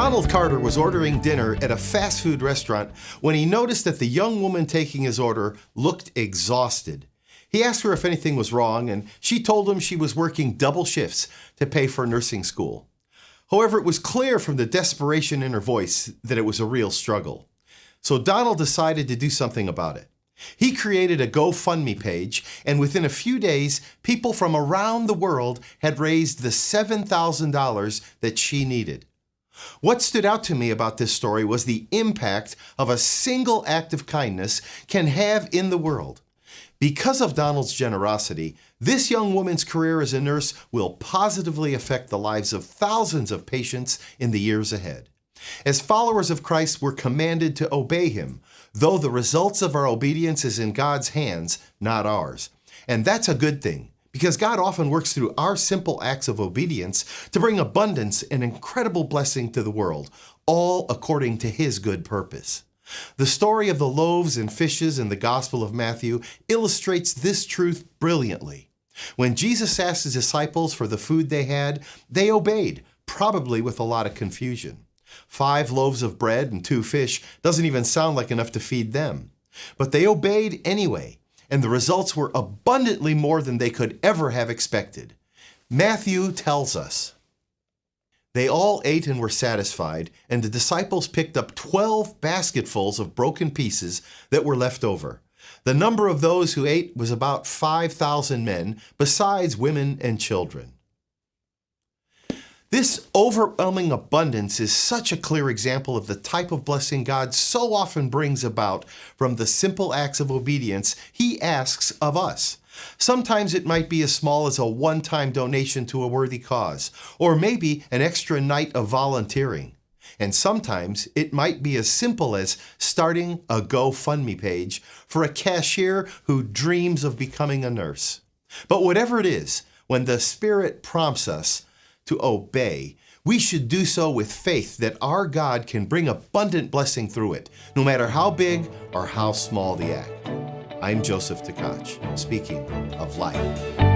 Donald Carter was ordering dinner at a fast food restaurant when he noticed that the young woman taking his order looked exhausted. He asked her if anything was wrong, and she told him she was working double shifts to pay for nursing school. However, it was clear from the desperation in her voice that it was a real struggle. So Donald decided to do something about it. He created a GoFundMe page, and within a few days, people from around the world had raised the $7,000 that she needed. What stood out to me about this story was the impact of a single act of kindness can have in the world. Because of Donald's generosity, this young woman's career as a nurse will positively affect the lives of thousands of patients in the years ahead. As followers of Christ, we're commanded to obey him, though the results of our obedience is in God's hands, not ours. And that's a good thing, because God often works through our simple acts of obedience to bring abundance and incredible blessing to the world, all according to his good purpose. The story of the loaves and fishes in the Gospel of Matthew illustrates this truth brilliantly. When Jesus asked his disciples for the food they had, they obeyed, probably with a lot of confusion. 5 loaves of bread and 2 fish doesn't even sound like enough to feed them. But they obeyed anyway, and the results were abundantly more than they could ever have expected. Matthew tells us, "They all ate and were satisfied, and the disciples picked up 12 basketfuls of broken pieces that were left over. The number of those who ate was about 5,000 men, besides women and children." This overwhelming abundance is such a clear example of the type of blessing God so often brings about from the simple acts of obedience he asks of us. Sometimes it might be as small as a one-time donation to a worthy cause, or maybe an extra night of volunteering. And sometimes it might be as simple as starting a GoFundMe page for a cashier who dreams of becoming a nurse. But whatever it is, when the Spirit prompts us to obey, we should do so with faith that our God can bring abundant blessing through it, no matter how big or how small the act. I'm Joseph Tkach, speaking of life.